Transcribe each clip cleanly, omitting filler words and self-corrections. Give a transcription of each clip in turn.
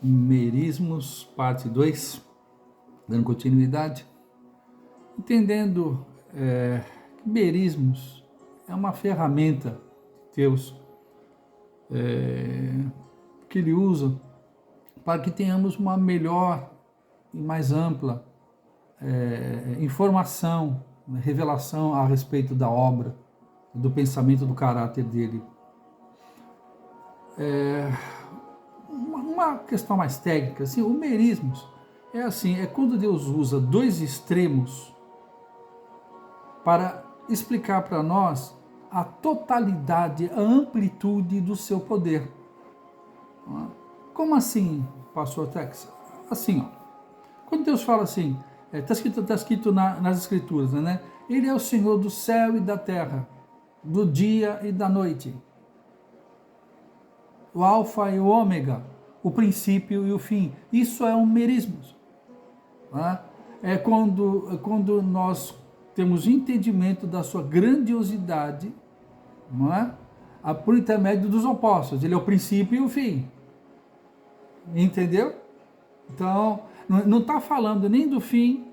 Merismos, parte 2, dando continuidade, entendendo que merismos é uma ferramenta de Deus que Ele usa para que tenhamos uma melhor e mais ampla informação, revelação a respeito da obra, do pensamento, do caráter dele. Uma questão mais técnica, assim, o merismos é quando Deus usa dois extremos para explicar para nós a totalidade, a amplitude do seu poder. Como assim, pastor Tex? Assim, quando Deus fala assim, está escrito nas Escrituras, né? Ele é o Senhor do céu e da terra, do dia e da noite. O alfa e o ômega, o princípio e o fim. Isso é um merismos. Né? É quando nós temos entendimento da sua grandiosidade, não é? Por intermédio dos opostos. Ele é o princípio e o fim. Entendeu? Então, não está falando nem do fim,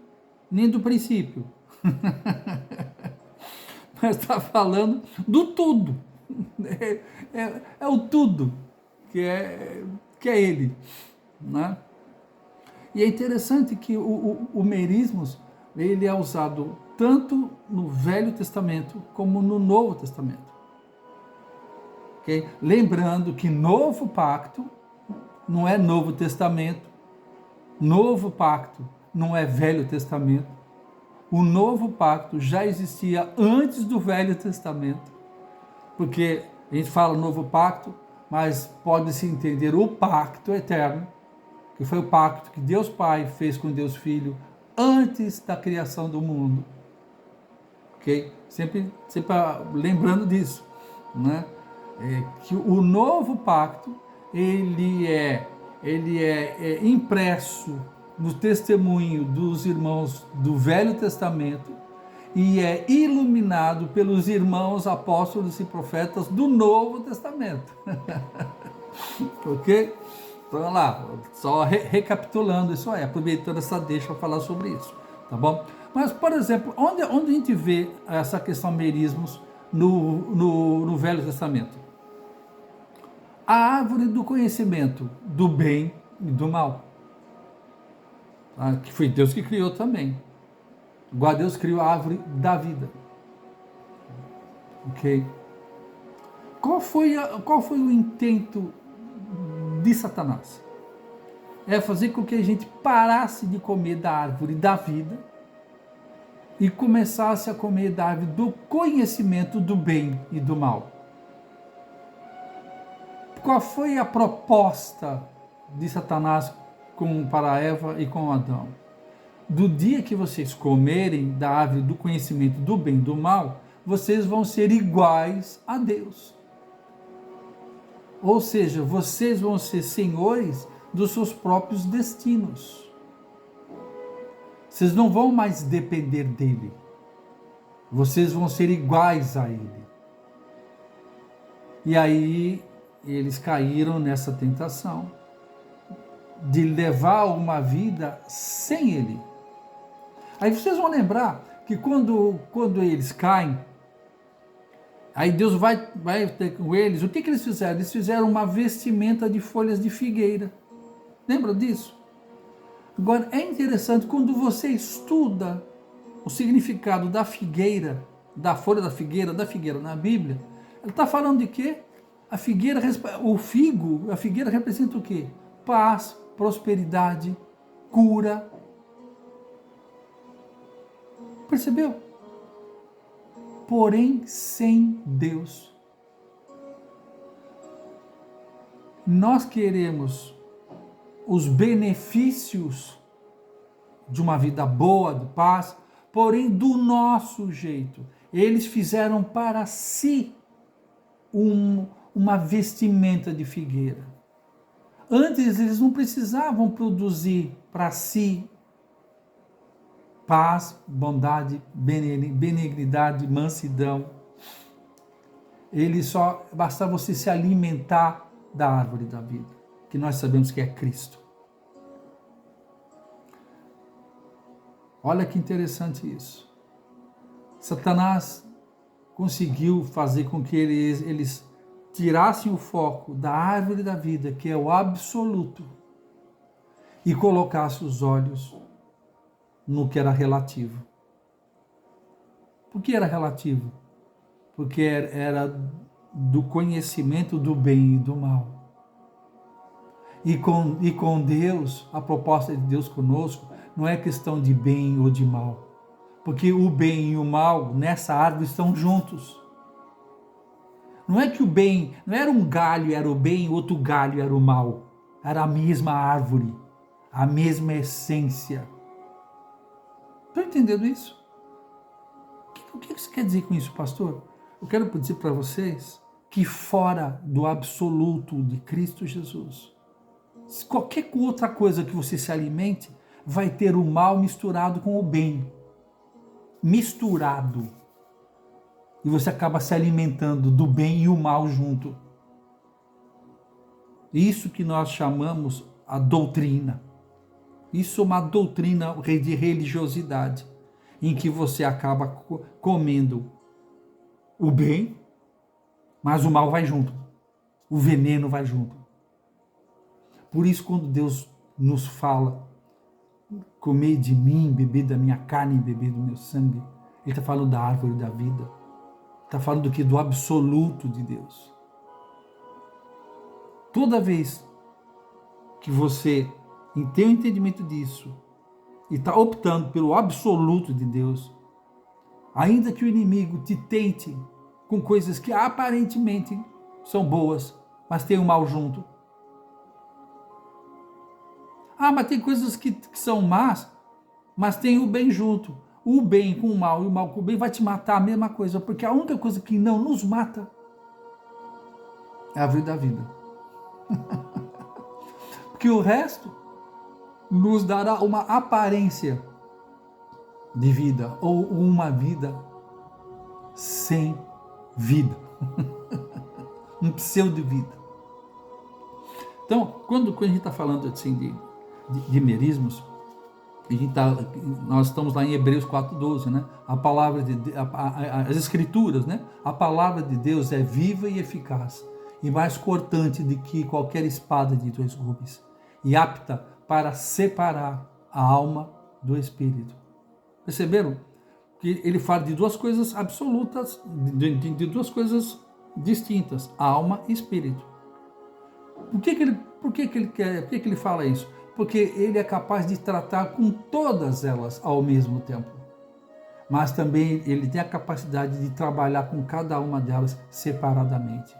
nem do princípio. Mas está falando do tudo. É o tudo que é ele. Né? E é interessante que o merismos ele é usado tanto no Velho Testamento como no Novo Testamento. Okay? Lembrando que Novo Pacto não é Novo Testamento, Novo Pacto não é Velho Testamento. O Novo Pacto já existia antes do Velho Testamento, porque a gente fala Novo Pacto, mas pode-se entender o Pacto Eterno, que foi o pacto que Deus Pai fez com Deus Filho antes da criação do mundo. Ok? Sempre lembrando disso, né? Que o novo pacto ele é impresso no testemunho dos irmãos do Velho Testamento e é iluminado pelos irmãos apóstolos e profetas do Novo Testamento. Ok? Então, vamos lá, só recapitulando isso aí, aproveitando essa deixa para falar sobre isso, tá bom? Mas, por exemplo, onde a gente vê essa questão merismos no Velho Testamento? A árvore do conhecimento do bem e do mal, tá? Que foi Deus que criou também. Igual Deus criou a árvore da vida. Ok? Qual foi o intento de Satanás? É fazer com que a gente parasse de comer da árvore da vida e começasse a comer da árvore do conhecimento do bem e do mal. Qual foi a proposta de Satanás para Eva e com Adão? Do dia que vocês comerem da árvore do conhecimento do bem e do mal, vocês vão ser iguais a Deus. Ou seja, vocês vão ser senhores dos seus próprios destinos. Vocês não vão mais depender dele. Vocês vão ser iguais a ele. E aí eles caíram nessa tentação de levar uma vida sem ele. Aí vocês vão lembrar que quando eles caem, aí Deus vai ter com eles, o que eles fizeram? Eles fizeram uma vestimenta de folhas de figueira. Lembra disso? Agora, é interessante, quando você estuda o significado da figueira, da folha da figueira na Bíblia, ela está falando de quê? A figueira representa o quê? Paz, prosperidade, cura. Percebeu? Porém, sem Deus. Nós queremos os benefícios de uma vida boa, de paz, porém do nosso jeito. Eles fizeram para si uma vestimenta de figueira. Antes eles não precisavam produzir para si paz, bondade, benignidade, mansidão. Eles só bastava você se alimentar da árvore da vida. que nós sabemos que é Cristo. Olha que interessante isso. Satanás conseguiu fazer com que eles tirassem o foco da árvore da vida, que é o absoluto, e colocassem os olhos no que era relativo. Por que era relativo? Porque era do conhecimento do bem e do mal. E com Deus, a proposta de Deus conosco não é questão de bem ou de mal. Porque o bem e o mal nessa árvore estão juntos. Não é que o bem, não era um galho era o bem, outro galho era o mal. Era a mesma árvore, a mesma essência. Estão entendendo isso? O que isso quer dizer com isso, pastor? Eu quero dizer para vocês que fora do absoluto de Cristo Jesus, qualquer outra coisa que você se alimente, vai ter o mal misturado com o bem. Misturado. E você acaba se alimentando do bem e o mal junto. Isso que nós chamamos a doutrina. Isso é uma doutrina de religiosidade, em que você acaba comendo o bem, mas o mal vai junto. O veneno vai junto. Por isso, quando Deus nos fala, comer de mim, beber da minha carne e beber do meu sangue, Ele está falando da árvore da vida. Está falando do que? Do absoluto de Deus. Toda vez que você tem o entendimento disso e está optando pelo absoluto de Deus, ainda que o inimigo te tente com coisas que aparentemente são boas, mas tem o mal junto. Ah, mas tem coisas que são más, mas tem o bem junto. O bem com o mal e o mal com o bem vai te matar a mesma coisa, porque a única coisa que não nos mata é a árvore da vida. Porque o resto nos dará uma aparência de vida ou uma vida sem vida. Um pseudo-vida. Então, quando a gente está falando assim de merismos, nós estamos lá em Hebreus 4:12, né? A palavra as escrituras, né? A palavra de Deus é viva e eficaz e mais cortante do que qualquer espada de 2 gumes e apta para separar a alma do espírito. Perceberam? Que ele fala de duas coisas absolutas, de duas coisas distintas, alma e espírito. Por que ele fala isso? Porque ele é capaz de tratar com todas elas ao mesmo tempo. Mas também ele tem a capacidade de trabalhar com cada uma delas separadamente.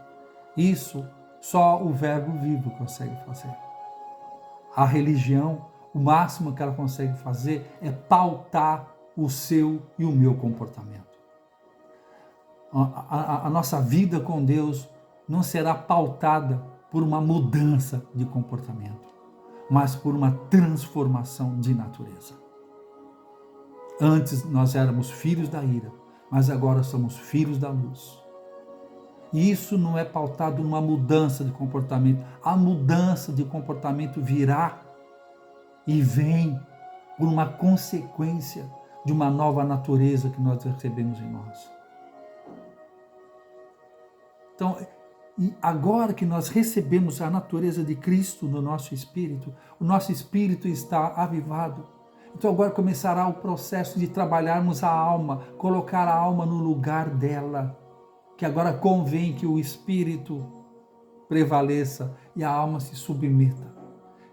Isso só o Verbo vivo consegue fazer. A religião, o máximo que ela consegue fazer é pautar o seu e o meu comportamento. A nossa vida com Deus não será pautada por uma mudança de comportamento, mas por uma transformação de natureza. Antes nós éramos filhos da ira, mas agora somos filhos da luz. E isso não é pautado numa mudança de comportamento. A mudança de comportamento virá e vem por uma consequência de uma nova natureza que nós recebemos em nós. Então, e agora que nós recebemos a natureza de Cristo no nosso espírito, o nosso espírito está avivado. Então agora começará o processo de trabalharmos a alma, colocar a alma no lugar dela, que agora convém que o espírito prevaleça e a alma se submeta.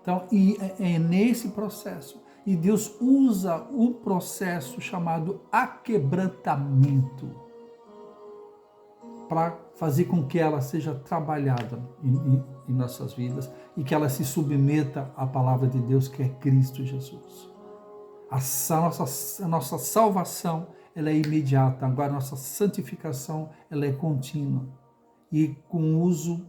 Então, e é nesse processo, e Deus usa o processo chamado aquebrantamento para fazer com que ela seja trabalhada em nossas vidas e que ela se submeta à palavra de Deus, que é Cristo Jesus. A nossa salvação, ela é imediata, agora a nossa santificação, ela é contínua e com o uso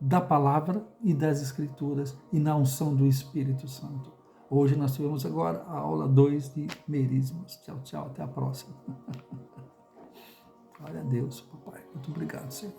da palavra e das escrituras e na unção do Espírito Santo. Hoje nós tivemos agora a aula 2 de merismos. Tchau, tchau, até a próxima. Glória a Deus, papai. Muito obrigado, Senhor.